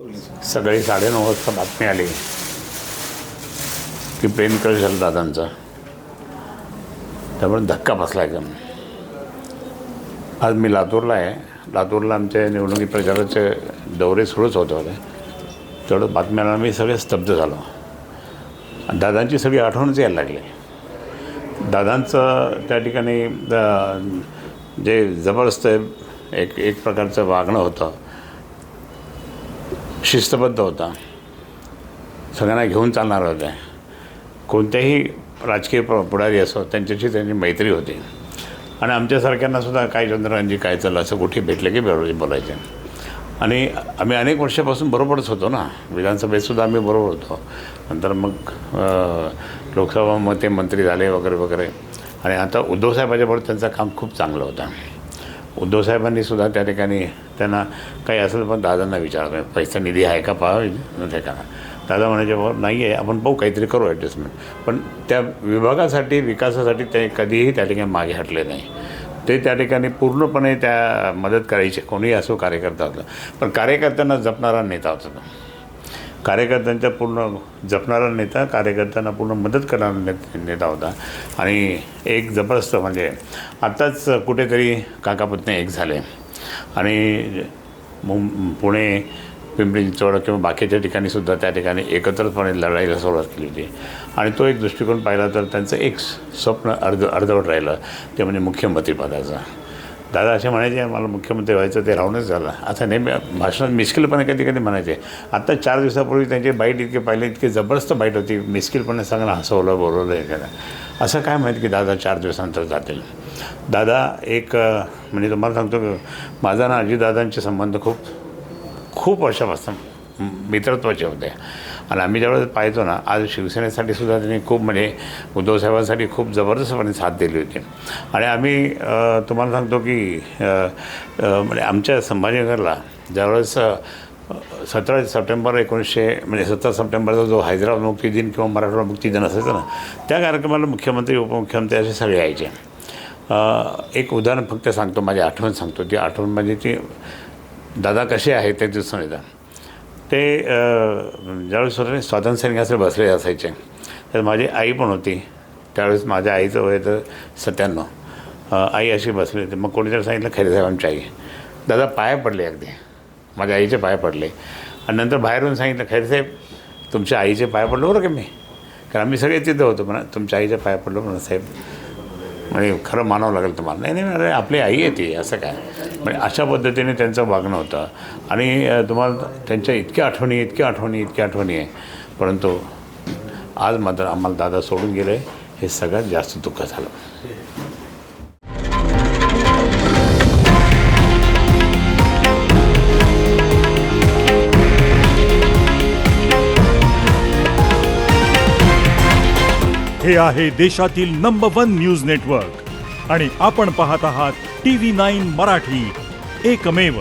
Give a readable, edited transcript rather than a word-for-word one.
सकाळी 9:30 वाजता बातमी आली की प्लेन क्रॅश झाला दादांचा. त्यामुळे धक्का बसला एकदम. आज मी लातूरला आहे. लातूरला आमच्या निवडणुकी प्रचाराचे दौरे सुरूच होते होते. तेवढं बातम्याला मी सगळे स्तब्ध झालो. दादांची सगळी आठवणच यायला लागली. दादांचं त्या ठिकाणी जे जबरदस्त एक प्रकारचं वागणं होतं, शिस्तबद्ध होता, सगळ्यांना घेऊन चालणार होते. कोणत्याही राजकीय पुढारी असो त्यांच्याशी त्यांची मैत्री होती. आणि आमच्यासारख्यांनासुद्धा काय चंद्रकांतजी काय चाललं असं कुठे भेटले की बरोबर बोलायचे. आणि आम्ही अनेक वर्षापासून बरोबरच होतो ना. विधानसभेतसुद्धा आम्ही बरोबर होतो. नंतर मग लोकसभा मग ते मंत्री झाले वगैरे वगैरे. आणि आता उद्धवसाहेबाच्या बरोबर त्यांचं काम खूप चांगलं होतं. उद्धवसाहेबांनीसुद्धा त्या ठिकाणी त्यांना काही असेल पण दादांना विचारलं, पैसा निधी आहे का पाहावे नव्हते का. दादा म्हणायचे बाबा नाही आहे, आपण पाहू काहीतरी करू ॲडजस्टमेंट. पण त्या विभागासाठी विकासासाठी ते कधीही त्या ठिकाणी मागे हटले नाही. ते त्या ठिकाणी पूर्णपणे त्या मदत करायचे, कोणीही असो कार्यकर्ता होता. पण कार्यकर्त्यांना जपणारा नेता होता. कार्यकर्त्यांच्या पूर्ण जपणारा नेता, कार्यकर्त्यांना पूर्ण मदत करणारा नेता होता. आणि एक जबरदस्त म्हणजे आत्ताच कुठेतरी काकापत्नी एक झाले आणि पुणे, पिंपरी चिंचवड किंवा बाकीच्या ठिकाणीसुद्धा त्या ठिकाणी एकत्रपणे लढायला सुरुवात केली होती. आणि तो एक दृष्टिकोन पाहिला तर त्यांचं एक स्वप्न अर्धवट राहिलं, ते म्हणजे मुख्यमंत्रीपदाचं. दादा असे म्हणायचे मला मुख्यमंत्री व्हायचं, ते राहूनच झालं. असं नेहमी भाषणात मिश्किलपणे कधी कधी म्हणायचे. आत्ता 4 दिवसापूर्वी त्यांचे बाईट इतके पाहिले, इतके जबरदस्त बाईट होती. मिश्किलपणे सांगणं, हसवलं बोलवलं एखादं. असं काय माहिती की दादा 4 दिवसानंतर जातील. दादा एक म्हणजे तुम्हाला सांगतो की माझा ना अजितदादांचे संबंध खूप वर्षापासून मित्रत्वाचे होते. आणि आम्ही ज्यावेळेस पाहायचो ना, आज शिवसेनेसाठी सुद्धा त्यांनी खूप म्हणजे उद्धवसाहेबांसाठी खूप जबरदस्तपणे साथ दिली होती. आणि आम्ही तुम्हाला सांगतो की म्हणजे आमच्या संभाजीनगरला ज्यावेळेस 17 सप्टेंबर 1900 म्हणजे 17 सप्टेंबरचा जो हैदराबाद मुक्ती दिन किंवा मराठवाडा मुक्ती दिन असायचं ना, त्या कार्यक्रमाला मुख्यमंत्री उपमुख्यमंत्री असे सगळे यायचे. एक उदाहरण फक्त सांगतो, माझी आठवण सांगतो. ती आठवण म्हणजे ती दादा कसे आहेत ते दिसून येतात. ते ज्यावेळेस स्वातंत्र्य सैनिकाचे बसले असायचे तर माझी आई पण होती. त्यावेळेस माझ्या आईचं वय तर 97. आई अशी बसली होती. मग कोणीतरी सांगितलं खैरेसाहेब आमची आई. दादा पाया पडले, अगदी माझ्या आईचे पाय पडले. आणि नंतर बाहेरून सांगितलं खैरेसाहेब तुमच्या आईचे पाय पडलो बरं का मी, कारण आम्ही सगळे तिथं होतो. म्हणा तुमच्या आईचे पाय पडलो म्हणा साहेब, म्हणजे खरं मानावं लागेल तुम्हाला. नाही अरे आपली आई आहे ती, असं काय. म्हणजे अशा पद्धतीने त्यांचं वागणं होतं. आणि तुम्हाला त्यांच्या इतक्या आठवणी आहे. परंतु आज मात्र आम्हाला दादा सोडून गेले, हे सगळ्यात जास्त दुःख झालं. हे आहे देशातील नंबर 1 न्यूज नेटवर्क आणि आपण पाहत आहात TV9 मराठी, एकमेव.